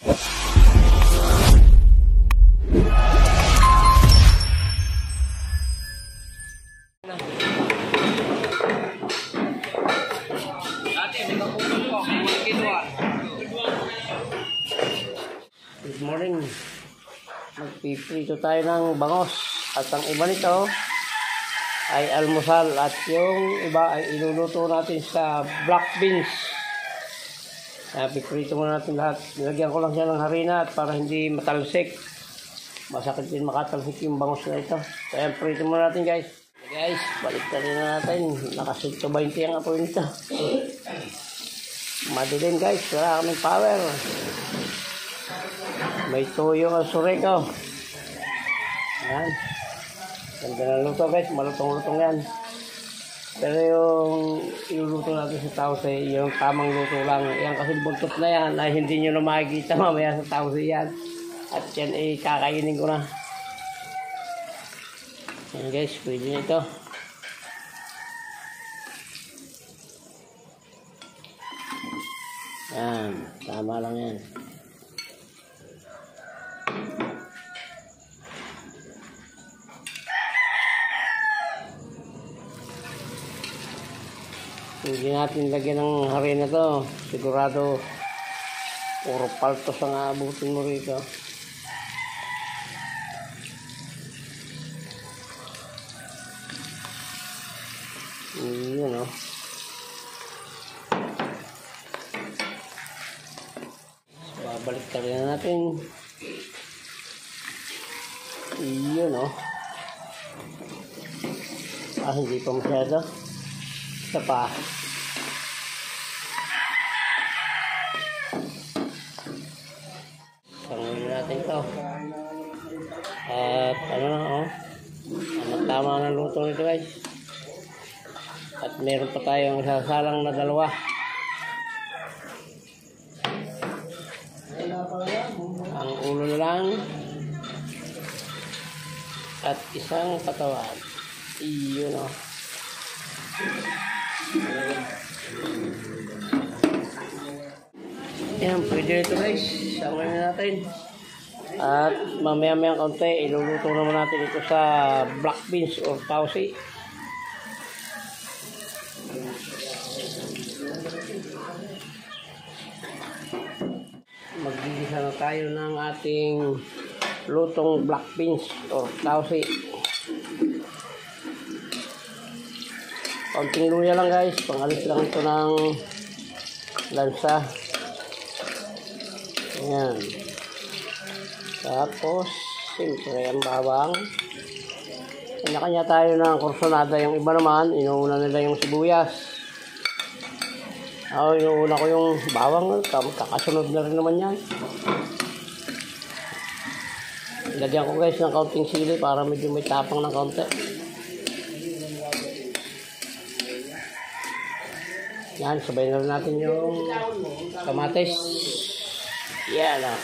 Good morning. Magpiprito tayo ng bangos. At ang iba nito ay almusal. At yung iba ay iluluto natin sa black beans. Kaya piprito muna natin lahat. Nilagyan ko lang siya ng harina at para hindi matalsik. Masakit din makatalsik yung bangos na ito. Kaya prito muna natin guys. Guys, balik na natin. Nakasunto 20 ang apoy nito. Madilim guys. Wala kaming power. May tuyo ang sureko. Yan. Ganda na luto guys. Malutong-lutong yan. Pero yung iluluto natin sa tausi, yung tamang luto lang. Yan kasi buntot na yan. Ay hindi nyo na makikita mamaya sa tausi yan. At yan ay kakainin ko na. Yan guys. Pwede na ito. Yan. Tama lang yan. Hindi natin lagyan ng harina to. Sigurado puro paltos ang aabutin mo rito. Yun o. Babalik ka rin natin. Yun o. Hindi pa masyado. Isa pa. Sangin natin ito. At ano na tama na luto nito guys. At meron pa tayong sasalang na dalawa. Ang ulo lang. At isang katawan. Iyon o. Yan, pwede nito guys. Sangin na natin. At mamaya-maya kaunti, iluluto naman natin ito sa black beans or tausi. Magigisa na tayo ng ating lutong black beans or tausi. Konting luya lang guys, pangalis lang ito ng lansa. Ayan. Tapos, siyempre ang bawang. Kanya-kanya tayo ng kursonada. Yung iba naman, inuuna nila yung sibuyas. Ako, inuuna ko yung bawang. Kakasunod na rin naman yan. Lagyan ko guys ng kaunting sili para medyo may tapang ng kaunti. Yan, sabay na rin natin yung kamatis. Yan o.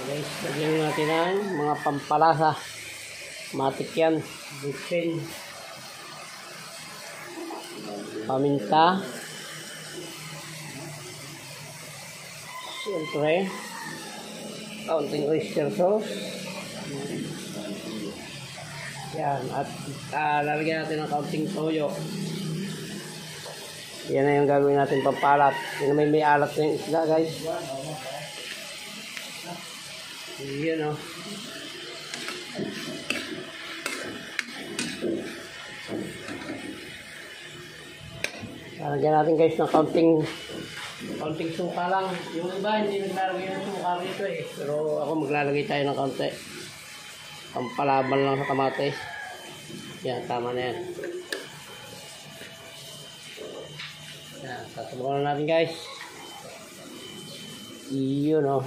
Guys, lagyan natin ang mga pampalasa. Matik yan. Butsin. Paminta. Siyempre, kaunting oyster sauce. Yan, at lalagyan natin ng kaunting toyo. Yan na yung gagawin natin pampalat. Yan na may alat na yung isda guys. Yan o. Lalagyan natin guys ng kaunting suka lang. Yung iba hindi naglalagay ng suka rito eh. Pero ako maglalagay tayo ng kaunti. Pampalaban lang sa kamatis. Yan, tama na yan. Yan, tatubukan na natin guys. Iyon o.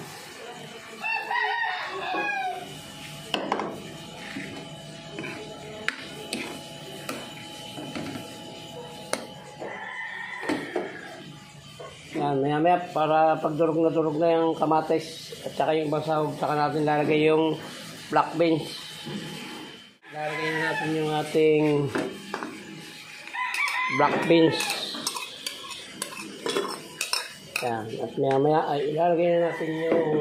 Yan, maya-maya para pag durog na yung kamatis at saka yung ibang sahog, saka natin lalagay yung black beans. Lalagay natin yung ating black beans. Yan. At maya ay ilalagay na natin yung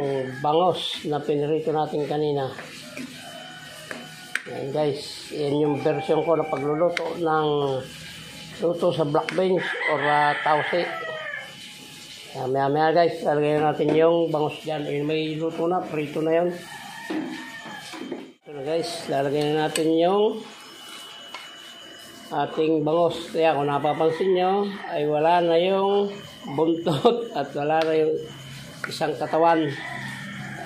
bangos na pinirito natin kanina. Yan guys, yan yung version ko na pagluluto ng luto sa black beans or tausi. Yan, maya guys, ilalagay na natin yung bangos dyan. Ayun, may luto na, prito na yun. Ito na guys, ilalagay na natin yung ating bangos. Kaya kung napapansin nyo, ay wala na yung buntot at wala na yung isang katawan.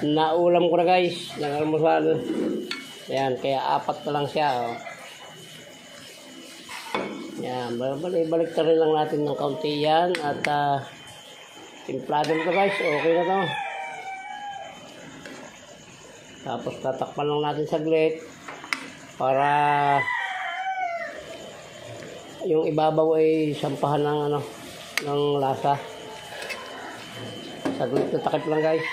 Naulam ko na guys, ng almusal. Ayan, kaya 4 na lang siya. Oh. Ayan, balik na rin lang natin ng kaunti yan. At timplado na ito guys, okay na to. Tapos tatakpan lang natin saglit para yung ibabaw ay sampahan ng ng lasa. Saglit na takip lang guys.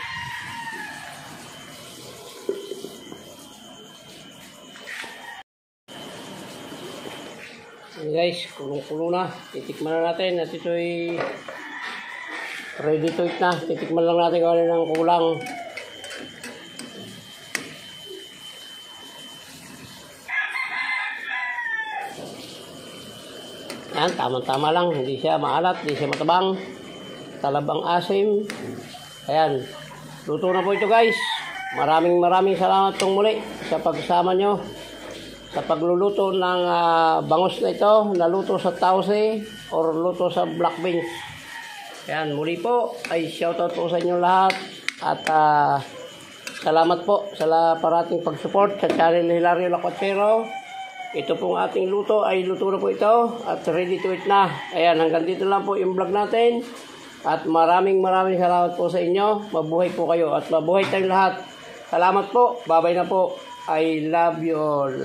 Ayan guys, kulong-kulo na. Titikman na natin at ito ay ready to eat na. Titikman lang natin kung ano ng kulang. Yan, tama-tama lang. Hindi siya maalat, hindi siya matabang. Talabang asim. Ayan. Luto na po ito guys. Maraming salamat pong muli sa pagsama nyo sa pagluluto ng bangos na ito. Naluto sa tausi or luto sa black beans. Ayan, muli po ay shoutout po sa inyo lahat. At salamat po sa parating pag-support sa channel ni Hilario Lacuachero. Ito pong ating luto ay luto na po ito at ready to eat na. Ayan, hanggang dito lang po yung vlog natin. At maraming salamat po sa inyo. Mabuhay po kayo at mabuhay tayong lahat. Salamat po. Bye-bye na po. I love you all.